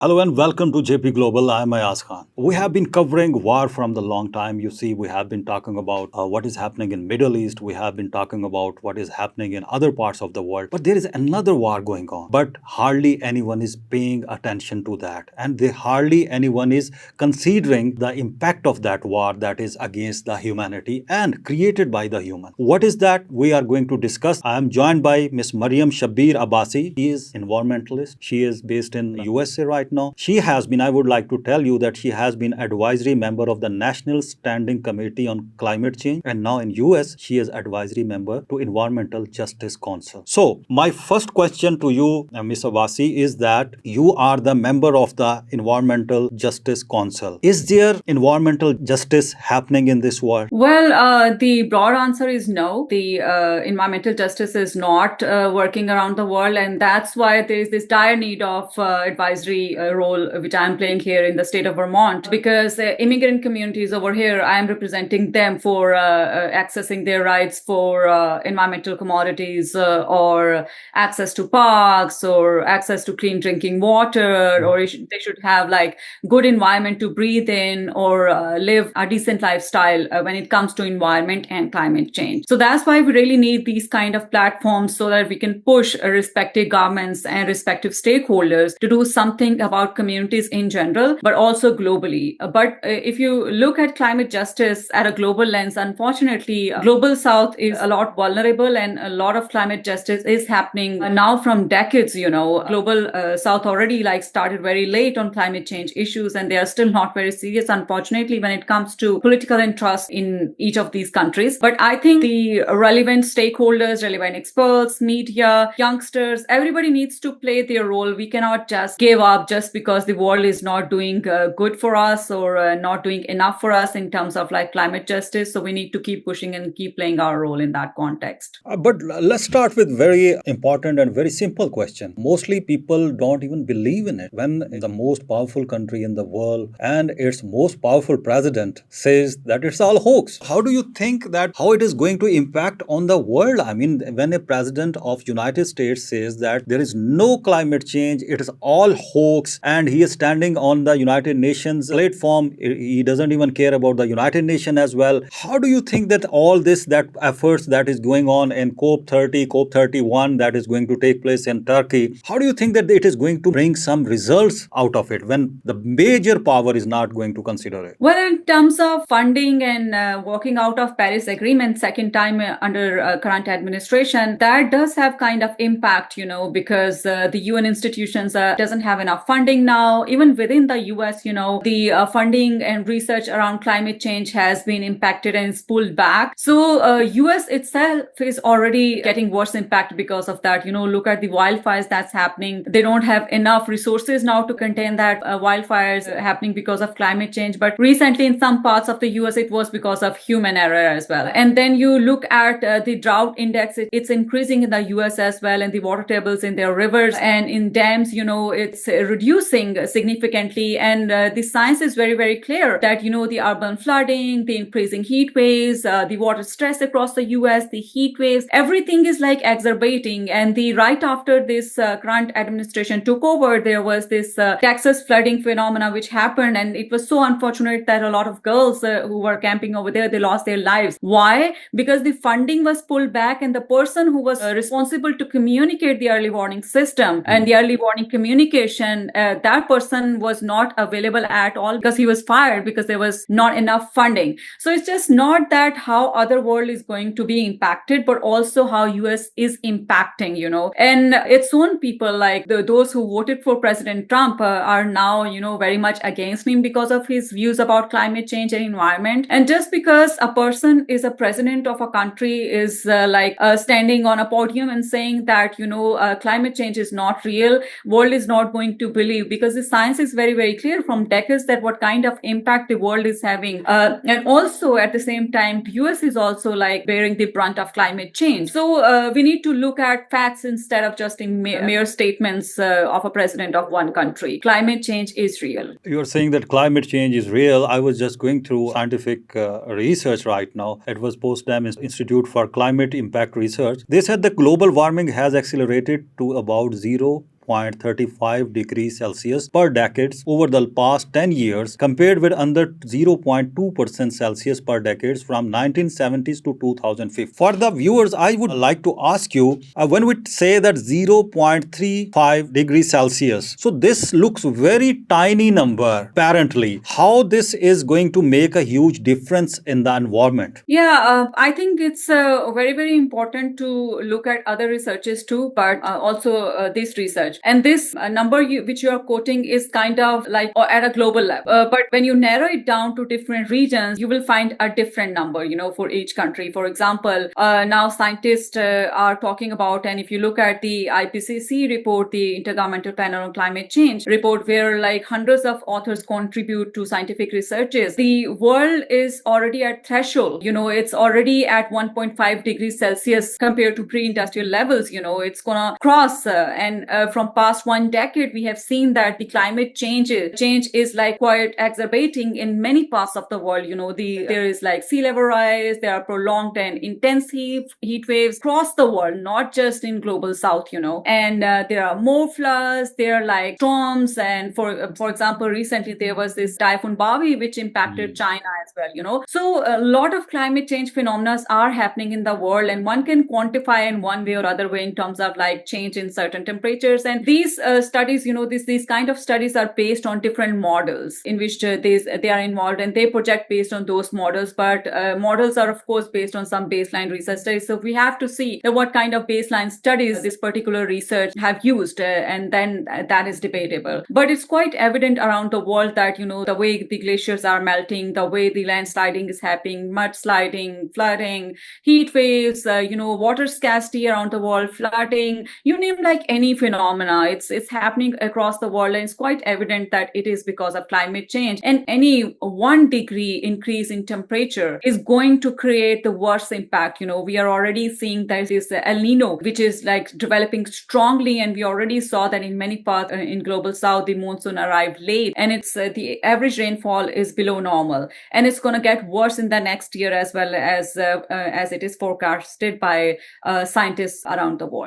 Hello and welcome to JP Global. I'm Ayaz Khan. We have been covering war from the long time. You see, we have been talking about what is happening in Middle East. We have been talking about what is happening in other parts of the world. But there is another war going on. But hardly anyone is paying attention to that. And hardly anyone is considering the impact of that war that is against the humanity and created by the human. What is that? We are going to discuss. I am joined by Miss Maryam Shabbir Abbassi. She is environmentalist. She is based in USA right now. She has been, I would like to tell you that she has been advisory member of the National Standing Committee on Climate Change, and now in US she is advisory member to Environmental Justice Council. So my first question to you, Ms. Abbasi, is that you are the member of the Environmental Justice Council. Is there environmental justice happening in this world? Well, the broad answer is no. The environmental justice is not working around the world, and that's why there is this dire need of advisory role which I'm playing here in the state of Vermont. Because immigrant communities over here, I am representing them for accessing their rights for environmental commodities or access to parks or access to clean drinking water, or they should have like good environment to breathe in or live a decent lifestyle when it comes to environment and climate change. So that's why we really need these kind of platforms so that we can push respective governments and respective stakeholders to do something about communities in general, but also globally. But if you look at climate justice at a global lens, unfortunately, global south is a lot vulnerable, and a lot of climate justice is happening now from decades. Global south already like started very late on climate change issues, and they are still not very serious, unfortunately, when it comes to political interest in each of these countries. But I think the relevant stakeholders, relevant experts, media, youngsters, everybody needs to play their role. We cannot just give up just because the world is not doing good for us or not doing enough for us in terms of like climate justice. So we need to keep pushing and keep playing our role in that context. But let's start with very important and very simple question. Mostly people don't even believe in it. When the most powerful country in the world and its most powerful president says that it's all hoax, how do you think that how it is going to impact on the world? I mean, when a president of United States says that there is no climate change, it is all hoax, and he is standing on the United Nations platform, he doesn't even care about the United Nations as well. How do you think that all this, that efforts that is going on in COP30, COP31 that is going to take place in Turkey, how do you think that it is going to bring some results out of it when the major power is not going to consider it? Well, in terms of funding and walking out of Paris Agreement second time under current administration, that does have kind of impact, because the UN institutions doesn't have enough funding now. Even within the US, the funding and research around climate change has been impacted and is pulled back. So US itself is already getting worse impact because of that. Look at the wildfires that's happening. They don't have enough resources now to contain that wildfires happening because of climate change. But recently in some parts of the US, it was because of human error as well. And then you look at the drought index, it's increasing in the US as well, and the water tables in their rivers and in dams, it's reducing significantly. And the science is very, very clear that, the urban flooding, the increasing heat waves, the water stress across the US, the heat waves, everything is like exacerbating. And right after this current administration took over, there was this Texas flooding phenomena which happened, and it was so unfortunate that a lot of girls who were camping over there, they lost their lives. Why? Because the funding was pulled back, and the person who was responsible to communicate the early warning system and the early warning communication, that person was not available at all because he was fired because there was not enough funding. So it's just not that how other world is going to be impacted, but also how US is impacting, and its own people, like those who voted for President Trump are now, very much against him because of his views about climate change and environment. And just because a person is a president of a country is standing on a podium and saying that, climate change is not real, world is not going to believe, because the science is very, very clear from decades that what kind of impact the world is having. And also at the same time, the US is also like bearing the brunt of climate change. So we need to look at facts instead of just in mere statements of a president of one country. Climate change is real. You're saying that climate change is real. I was just going through scientific research right now. It was Potsdam Institute for Climate Impact Research. They said the global warming has accelerated to about 0 0.35 degrees Celsius per decades over the past 10 years, compared with under 0.2% Celsius per decades from 1970s to 2050. For the viewers, I would like to ask you, when we say that 0.35 degrees Celsius, so this looks very tiny number apparently. How this is going to make a huge difference in the environment? Yeah, I think it's very, very important to look at other researches too, but also this research. And this number which you are quoting is kind of like at a global level. But when you narrow it down to different regions, you will find a different number, for each country. For example, now scientists are talking about, and if you look at the IPCC report, the Intergovernmental Panel on Climate Change report, where like hundreds of authors contribute to scientific researches, the world is already at threshold. It's already at 1.5 degrees Celsius compared to pre-industrial levels. It's gonna cross. And from past 1 decade, we have seen that the climate change is like quite exacerbating in many parts of the world. There is like sea level rise, there are prolonged and intense heat waves across the world, not just in global south. And there are more floods, there are like storms. And for example, recently there was this typhoon Bavi, which impacted China as well. So a lot of climate change phenomena are happening in the world, and one can quantify in one way or other way in terms of like change in certain temperatures. And these studies, these kind of studies are based on different models in which they are involved, and they project based on those models. But models are of course based on some baseline research studies. So we have to see what kind of baseline studies this particular research have used, and then that is debatable. But it's quite evident around the world that the way the glaciers are melting, the way the landsliding is happening, mudsliding, flooding, heat waves, water scarcity around the world, flooding, you name like any phenomena, it's happening across the world, and it's quite evident that it is because of climate change. And any 1 degree increase in temperature is going to create the worst impact. We are already seeing that this El Nino, which is like developing strongly, and we already saw that in many parts in global south, the monsoon arrived late, and it's the average rainfall is below normal, and it's going to get worse in the next year as well, as it is forecasted by scientists around the world.